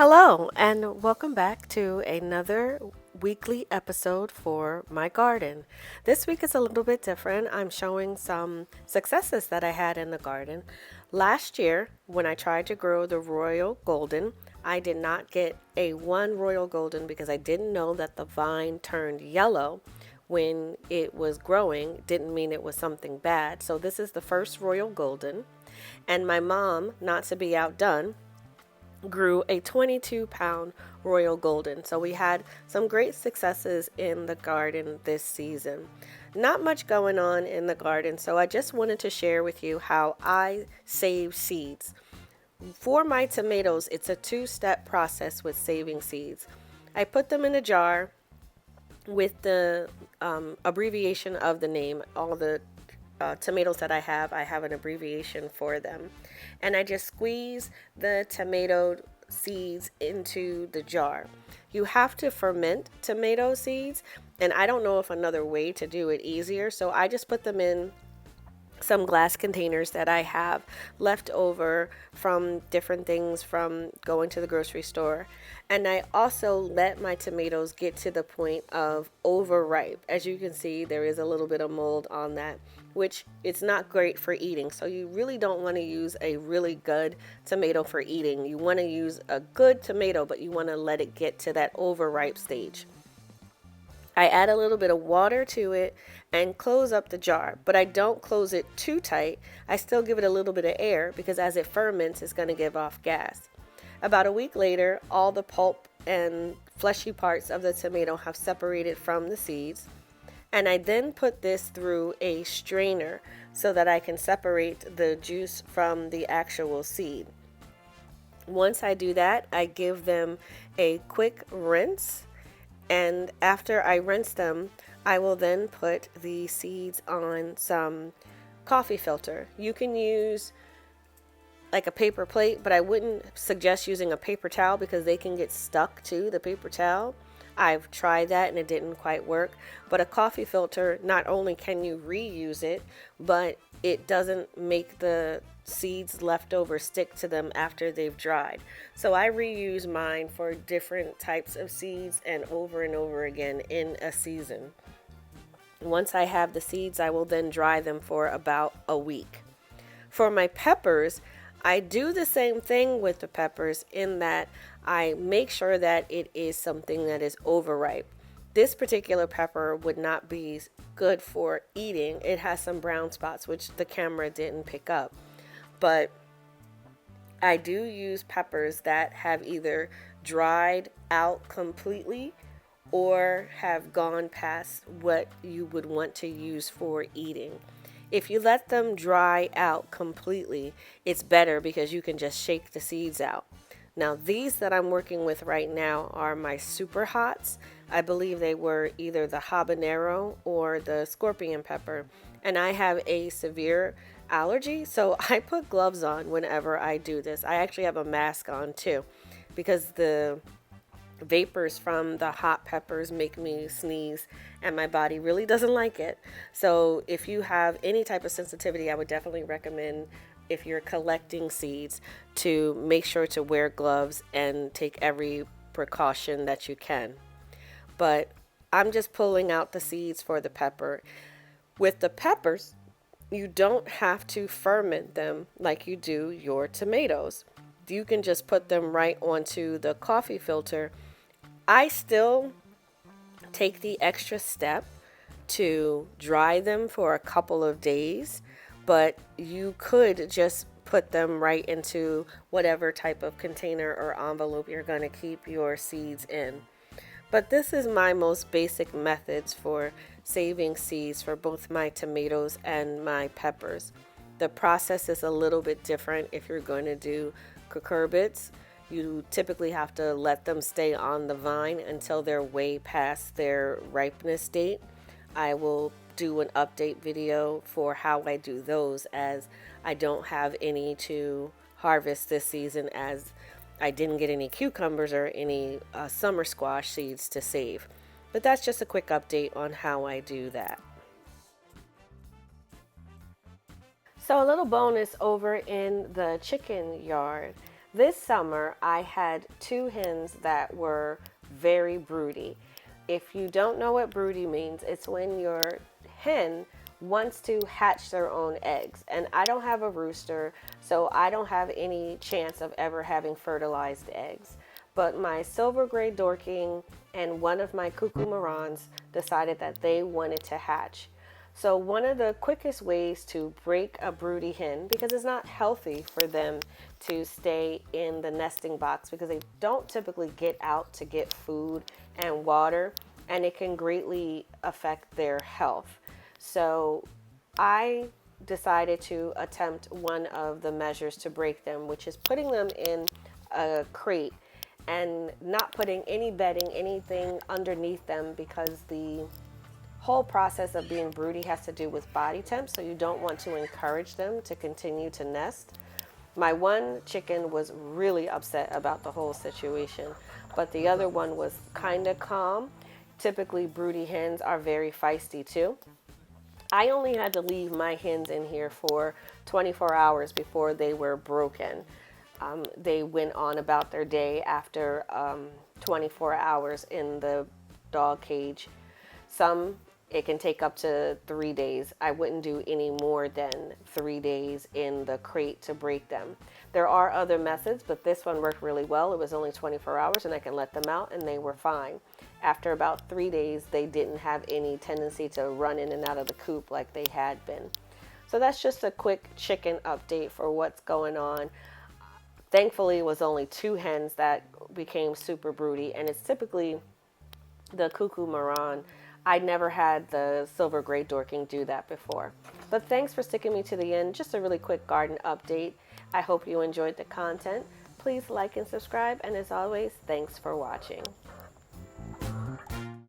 Hello, and welcome back to another weekly episode for my garden. This week is a little bit different. I'm showing some successes that I had in the garden. Last year, when I tried to grow the Royal Golden, I did not get a one Royal Golden because I didn't know that the vine turned yellow when it was growing. Didn't mean it was something bad. So this is the first Royal Golden. And my mom, not to be outdone, grew a 22-pound Royal Golden. So we had some great successes in the garden this season. Not much going on in the garden, so I just wanted to share with you how I save seeds. For my tomatoes, it's a two-step process with saving seeds. I put them in a jar with the abbreviation of the name. All the tomatoes that I have an abbreviation for them. And I just squeeze the tomato seeds into the jar. You have to ferment tomato seeds, and I don't know if another way to do it easier, so I just put them in some glass containers that I have left over from different things from going to the grocery store. And I also let my tomatoes get to the point of overripe. As you can see, there is a little bit of mold on that, which it's not great for eating. So you really don't want to use a really good tomato for eating. You want to use a good tomato, but you want to let it get to that overripe stage. I add a little bit of water to it and close up the jar, but I don't close it too tight. I still give it a little bit of air because as it ferments, it's going to give off gas. About a week later, all the pulp and fleshy parts of the tomato have separated from the seeds, and I then put this through a strainer so that I can separate the juice from the actual seed. Once I do that, I give them a quick rinse. And after I rinse them, I will then put the seeds on some coffee filter. You can use like a paper plate, but I wouldn't suggest using a paper towel because they can get stuck to the paper towel. I've tried that and it didn't quite work. But a coffee filter, not only can you reuse it, but it doesn't make the seeds left over stick to them after they've dried. So I reuse mine for different types of seeds and over again in a season. Once I have the seeds, I will then dry them for about a week. For my peppers, I do the same thing with the peppers in that I make sure that it is something that is overripe. This particular pepper would not be good for eating. It has some brown spots, which the camera didn't pick up. But I do use peppers that have either dried out completely or have gone past what you would want to use for eating. If you let them dry out completely, it's better because you can just shake the seeds out. Now, these that I'm working with right now are my super hots. I believe they were either the habanero or the scorpion pepper. And I have a severe allergy, so I put gloves on whenever I do this. I actually have a mask on too because the vapors from the hot peppers make me sneeze and my body really doesn't like it. So if you have any type of sensitivity, I would definitely recommend, if you're collecting seeds, to make sure to wear gloves and take every precaution that you can. But I'm just pulling out the seeds for the pepper. With the peppers, you don't have to ferment them like you do your tomatoes. You can just put them right onto the coffee filter. I still take the extra step to dry them for a couple of days, but you could just put them right into whatever type of container or envelope you're going to keep your seeds in. But this is my most basic methods for saving seeds for both my tomatoes and my peppers. The process is a little bit different if you're going to do cucurbits. You typically have to let them stay on the vine until they're way past their ripeness date. I will do an update video for how I do those, as I don't have any to harvest this season, as I didn't get any cucumbers or any summer squash seeds to save. But that's just a quick update on how I do that. So a little bonus over in the chicken yard. This summer, I had two hens that were very broody. If you don't know what broody means, it's when your hen wants to hatch their own eggs. And I don't have a rooster, so I don't have any chance of ever having fertilized eggs. But my silver gray Dorking and one of my cuckoo marrons decided that they wanted to hatch. So one of the quickest ways to break a broody hen, because it's not healthy for them to stay in the nesting box because they don't typically get out to get food and water, and it can greatly affect their health. So I decided to attempt one of the measures to break them, which is putting them in a crate and not putting any bedding, anything underneath them, because the whole process of being broody has to do with body temp, so you don't want to encourage them to continue to nest. My one chicken was really upset about the whole situation, but the other one was kind of calm. Typically, broody hens are very feisty too. I only had to leave my hens in here for 24 hours before they were broken. They went on about their day after 24 hours in the dog cage. Some, it can take up to 3 days. I wouldn't do any more than 3 days in the crate to break them. There are other methods, but this one worked really well. It was only 24 hours and I can let them out and they were fine. After about 3 days, they didn't have any tendency to run in and out of the coop like they had been. So that's just a quick chicken update for what's going on. Thankfully, it was only two hens that became super broody, and it's typically the cuckoo marron. I never had the silver gray Dorking do that before. But thanks for sticking me to the end. Just a really quick garden update. I hope you enjoyed the content. Please like and subscribe, and as always, thanks for watching.